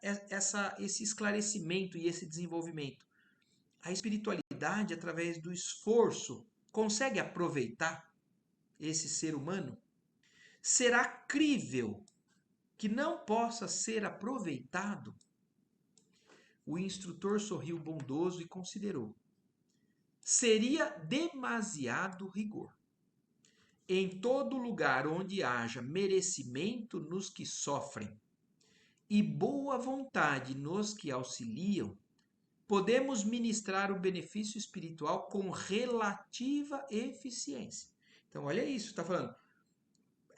esse esclarecimento e esse desenvolvimento, a espiritualidade, através do esforço, consegue aproveitar esse ser humano? Será crível que não possa ser aproveitado? O instrutor sorriu bondoso e considerou: seria demasiado rigor. Em todo lugar onde haja merecimento nos que sofrem e boa vontade nos que auxiliam, podemos ministrar o benefício espiritual com relativa eficiência. Então, olha isso, está falando.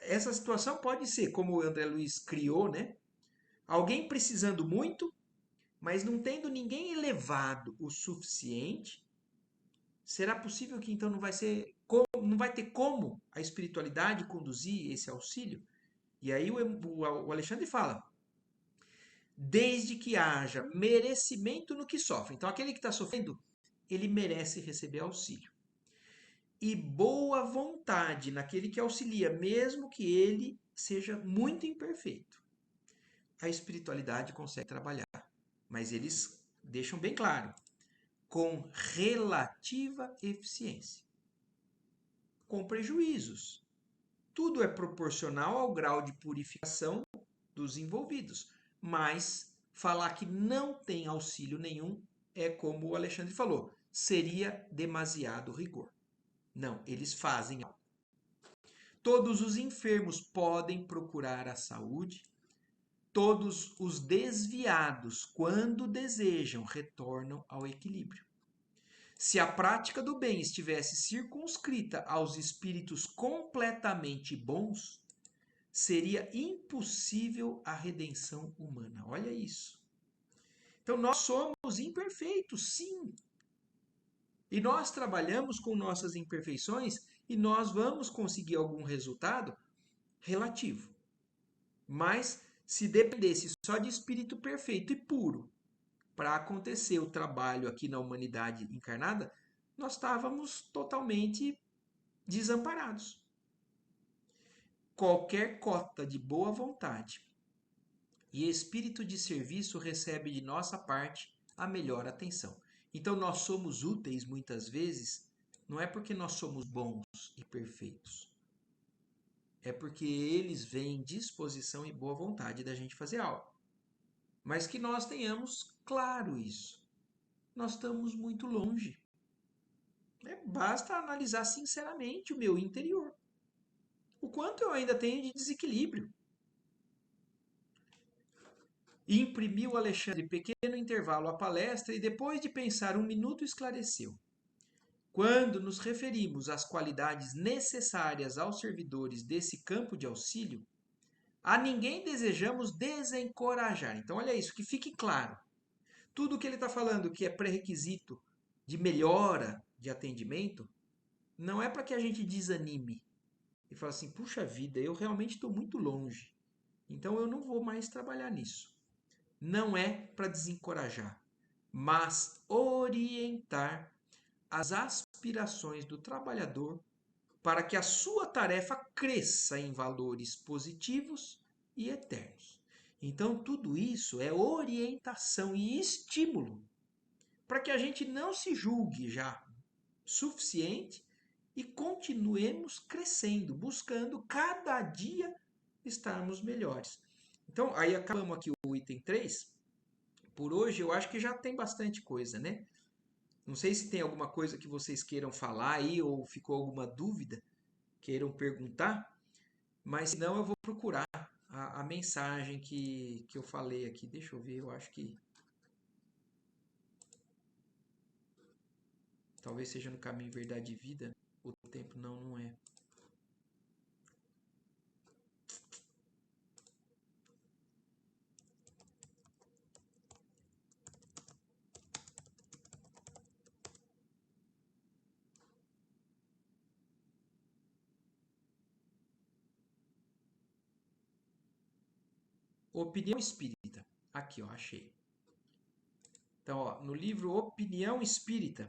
Essa situação pode ser, como o André Luiz criou, né? Alguém precisando muito, mas não tendo ninguém elevado o suficiente. Será possível que então não vai ter como a espiritualidade conduzir esse auxílio? E aí o Alexandre fala: desde que haja merecimento no que sofre. Então, aquele que está sofrendo, ele merece receber auxílio. E boa vontade naquele que auxilia, mesmo que ele seja muito imperfeito. A espiritualidade consegue trabalhar, mas eles deixam bem claro: com relativa eficiência, com prejuízos. Tudo é proporcional ao grau de purificação dos envolvidos, mas falar que não tem auxílio nenhum é como o Alexandre falou, seria demasiado rigor. Não, eles fazem algo. Todos os enfermos podem procurar a saúde, todos os desviados, quando desejam, retornam ao equilíbrio. Se a prática do bem estivesse circunscrita aos espíritos completamente bons, seria impossível a redenção humana. Olha isso. Então, nós somos imperfeitos, sim. E nós trabalhamos com nossas imperfeições e nós vamos conseguir algum resultado relativo. Mas, se dependesse só de espírito perfeito e puro para acontecer o trabalho aqui na humanidade encarnada, nós estávamos totalmente desamparados. Qualquer cota de boa vontade e espírito de serviço recebe de nossa parte a melhor atenção. Então, nós somos úteis muitas vezes, não é porque nós somos bons e perfeitos, é porque eles veem disposição e boa vontade da gente fazer algo. Mas que nós tenhamos claro isso. Nós estamos muito longe. Basta analisar sinceramente o meu interior. O quanto eu ainda tenho de desequilíbrio. Imprimiu Alexandre pequeno intervalo à palestra e, depois de pensar um minuto, esclareceu. Quando nos referimos às qualidades necessárias aos servidores desse campo de auxílio, a ninguém desejamos desencorajar. Então, olha isso, que fique claro. Tudo que ele está falando que é pré-requisito de melhora de atendimento, não é para que a gente desanime e fale assim, puxa vida, eu realmente estou muito longe, então eu não vou mais trabalhar nisso. Não é para desencorajar, mas orientar as aspirações do trabalhador para que a sua tarefa cresça em valores positivos e eternos. Então, tudo isso é orientação e estímulo para que a gente não se julgue já suficiente e continuemos crescendo, buscando cada dia estarmos melhores. Então, aí acabamos aqui o item 3. Por hoje, eu acho que já tem bastante coisa, né? Não sei se tem alguma coisa que vocês queiram falar aí ou ficou alguma dúvida, queiram perguntar, mas se não eu vou procurar a mensagem que eu falei aqui. Deixa eu ver, eu acho que talvez seja no caminho verdade e vida. O tempo não é. Opinião Espírita. Aqui, ó, achei. Então, ó, no livro Opinião Espírita,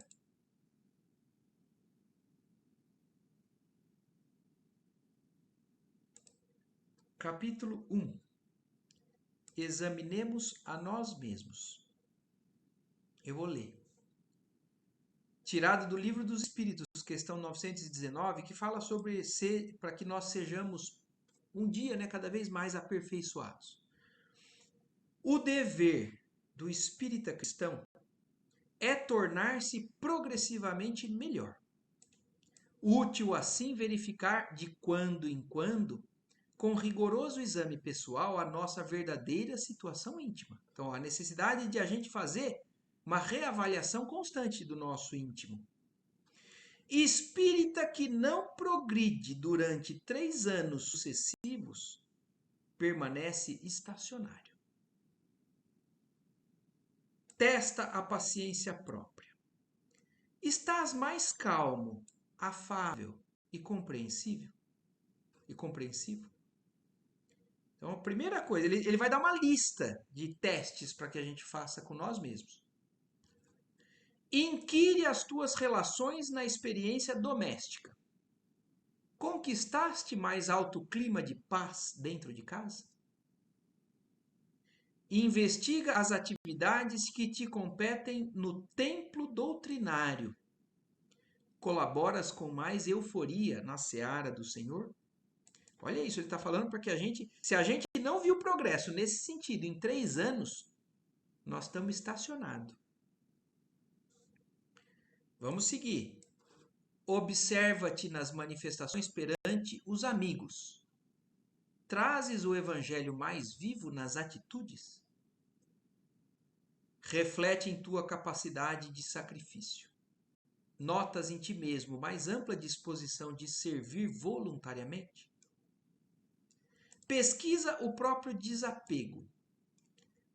capítulo 1. Examinemos a nós mesmos. Eu vou ler. Tirado do Livro dos Espíritos, questão 919, que fala sobre ser, para que nós sejamos um dia, né, cada vez mais aperfeiçoados. O dever do espírita cristão é tornar-se progressivamente melhor. Útil assim verificar de quando em quando, com rigoroso exame pessoal, a nossa verdadeira situação íntima. Então, a necessidade de a gente fazer uma reavaliação constante do nosso íntimo. Espírita que não progride durante 3 anos sucessivos permanece estacionário. Testa a paciência própria. Estás mais calmo, afável e compreensível? Compreensivo? Então, a primeira coisa, ele vai dar uma lista de testes para que a gente faça com nós mesmos. Inquire as tuas relações na experiência doméstica. Conquistaste mais alto clima de paz dentro de casa? Investiga as atividades que te competem no templo doutrinário. Colaboras com mais euforia na seara do Senhor? Olha isso, ele está falando para que a gente, se a gente não viu progresso nesse sentido em 3 anos, nós estamos estacionados. Vamos seguir. Observa-te nas manifestações perante os amigos. Trazes o evangelho mais vivo nas atitudes? Reflete em tua capacidade de sacrifício. Notas em ti mesmo mais ampla disposição de servir voluntariamente? Pesquisa o próprio desapego.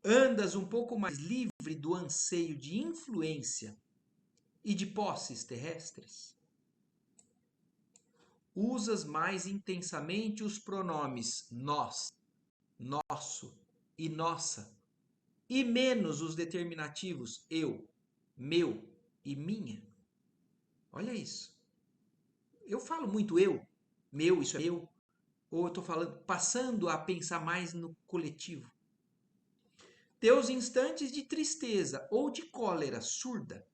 Andas um pouco mais livre do anseio de influência e de posses terrestres? Usas mais intensamente os pronomes nós, nosso e nossa, e menos os determinativos eu, meu e minha? Olha isso. Eu falo muito eu, meu, isso é meu, ou eu estou falando, passando a pensar mais no coletivo. Teus instantes de tristeza ou de cólera surda,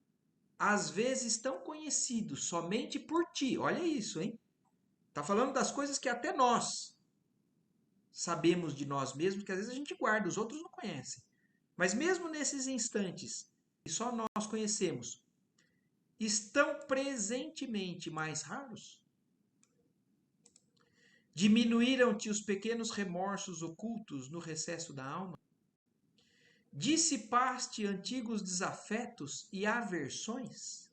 às vezes tão conhecidos somente por ti. Olha isso, hein? Tá falando das coisas que até nós sabemos de nós mesmos, que às vezes a gente guarda, os outros não conhecem. Mas mesmo nesses instantes que só nós conhecemos, estão presentemente mais raros? Diminuíram-te os pequenos remorsos ocultos no recesso da alma? Dissipaste antigos desafetos e aversões?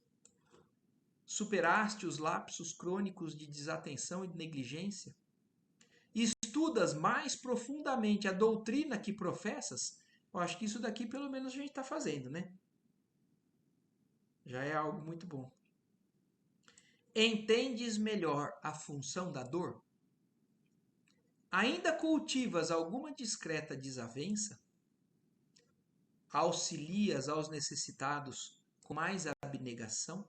Superaste os lapsos crônicos de desatenção e de negligência? Estudas mais profundamente a doutrina que professas? Eu acho que isso daqui pelo menos a gente está fazendo, né? Já é algo muito bom. Entendes melhor a função da dor? Ainda cultivas alguma discreta desavença? Auxilias aos necessitados com mais abnegação?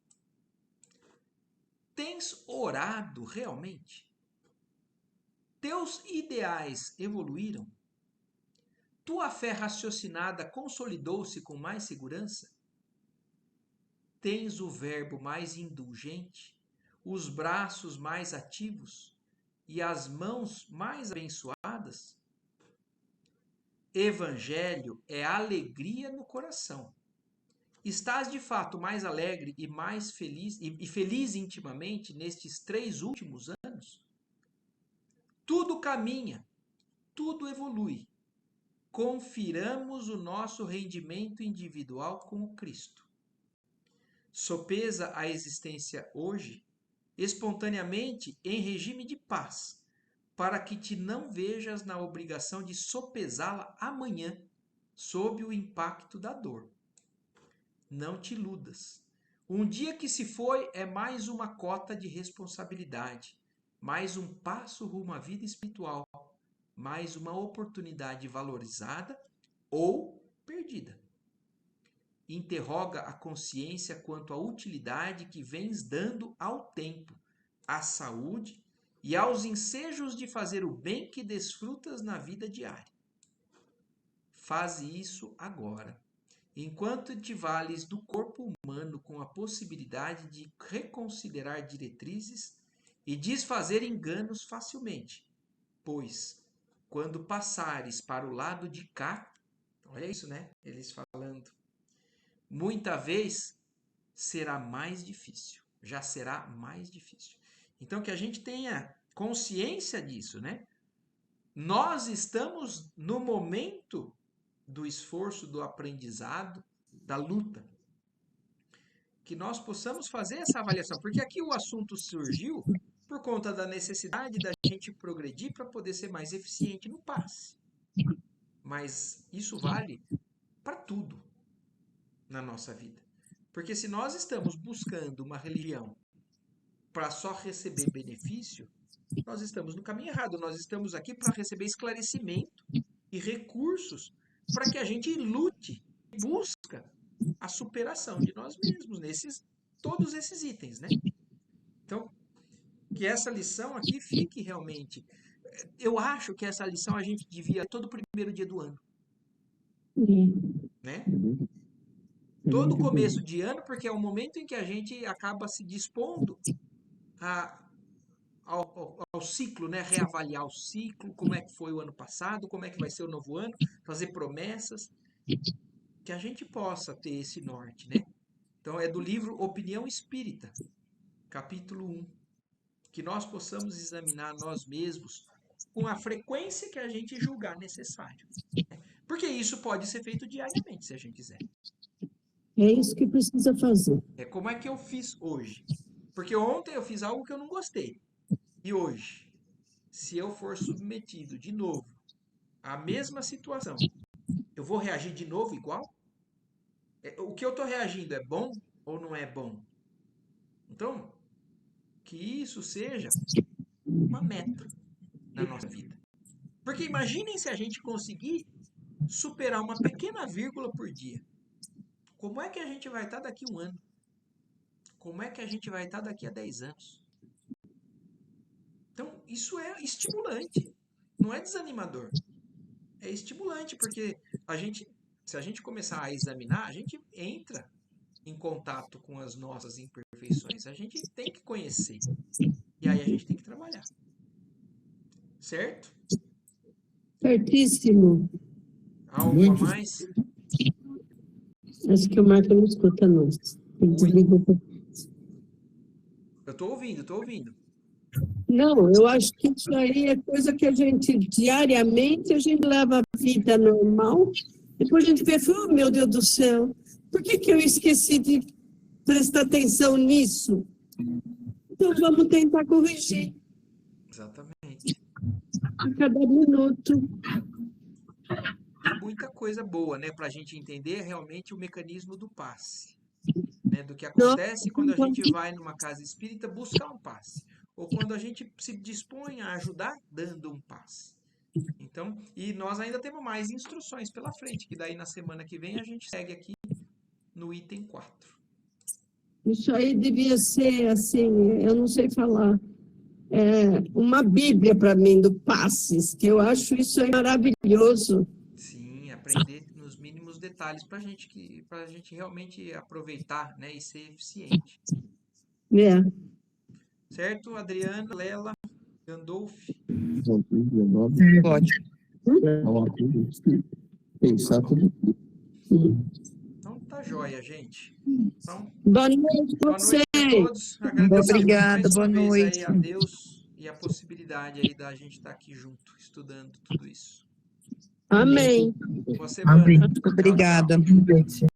Tens orado realmente? Teus ideais evoluíram? Tua fé raciocinada consolidou-se com mais segurança? Tens o verbo mais indulgente, os braços mais ativos e as mãos mais abençoadas? Evangelho é alegria no coração estás de fato mais alegre e mais feliz, e feliz intimamente nestes 3 últimos anos? Tudo caminha, tudo evolui. Confiramos o nosso rendimento individual com o Cristo. Sopesa a existência hoje, espontaneamente em regime de paz, para que te não vejas na obrigação de sopesá-la amanhã, sob o impacto da dor. Não te iludas. Um dia que se foi é mais uma cota de responsabilidade, mais um passo rumo à vida espiritual, mais uma oportunidade valorizada ou perdida. Interroga a consciência quanto à utilidade que vens dando ao tempo, à saúde e aos ensejos de fazer o bem que desfrutas na vida diária. Faze isso agora, enquanto te vales do corpo humano com a possibilidade de reconsiderar diretrizes e desfazer enganos facilmente, pois, quando passares para o lado de cá, olha isso, né? Eles falando, muita vez será mais difícil, já será mais difícil. Então, que a gente tenha consciência disso, né? Nós estamos no momento do esforço, do aprendizado, da luta. Que nós possamos fazer essa avaliação, porque aqui o assunto surgiu por conta da necessidade da gente progredir para poder ser mais eficiente no passe. Mas isso vale para tudo na nossa vida. Porque se nós estamos buscando uma religião para só receber benefício, nós estamos no caminho errado. Nós estamos aqui para receber esclarecimento e recursos para que a gente lute, busca a superação de nós mesmos todos esses itens, né? Então, que essa lição aqui fique realmente. Eu acho que essa lição a gente devia todo primeiro dia do ano, né? Todo começo de ano, porque é o momento em que a gente acaba se dispondo ao ciclo, né? Reavaliar o ciclo, como é que foi o ano passado, como é que vai ser o novo ano, fazer promessas, que a gente possa ter esse norte, né? Então, é do livro Opinião Espírita, capítulo 1, que nós possamos examinar nós mesmos com a frequência que a gente julgar necessário. Porque isso pode ser feito diariamente, se a gente quiser. É isso que precisa fazer. É como é que eu fiz hoje. Porque ontem eu fiz algo que eu não gostei. E hoje, se eu for submetido de novo à mesma situação, eu vou reagir de novo igual? O que eu estou reagindo é bom ou não é bom? Então, que isso seja uma meta na nossa vida. Porque imaginem se a gente conseguir superar uma pequena vírgula por dia. Como é que a gente vai estar daqui a um ano? Como é que a gente vai estar daqui a 10 anos? Então, isso é estimulante, não é desanimador. É estimulante, porque se a gente começar a examinar, a gente entra em contato com as nossas imperfeições. A gente tem que conhecer. E aí a gente tem que trabalhar. Certo? Certíssimo. Algo a mais? Acho que o Marco não escuta, não. Ele desligou. Eu estou ouvindo. Não, eu acho que isso aí é coisa que a gente, diariamente, a gente leva a vida normal, depois a gente pensa, oh, meu Deus do céu, por que eu esqueci de prestar atenção nisso? Então, vamos tentar corrigir. Exatamente. A cada minuto. Tem muita coisa boa, né, para a gente entender realmente o mecanismo do passe. Né, do que acontece quando a gente vai numa casa espírita buscar um passe. Ou quando a gente se dispõe a ajudar dando um passe. Então, e nós ainda temos mais instruções pela frente, que daí na semana que vem a gente segue aqui no item 4. Isso aí devia ser, assim, eu não sei falar, uma bíblia para mim do passes, que eu acho isso aí maravilhoso. Sim, aprender nos mínimos detalhes para a gente realmente aproveitar, né, e ser eficiente. É. Certo, Adriana, Lela, Gandolf? Pode. Pensar tudo. Então tá. tá joia, gente. Então, Boa noite a boa noite vocês. a todos. Agradecemos Obrigada, mais boa uma vez noite. aí a Deus e a possibilidade aí da gente estar aqui junto, estudando tudo isso. Amém. Boa semana. Amém. Tchau, tchau. Obrigada.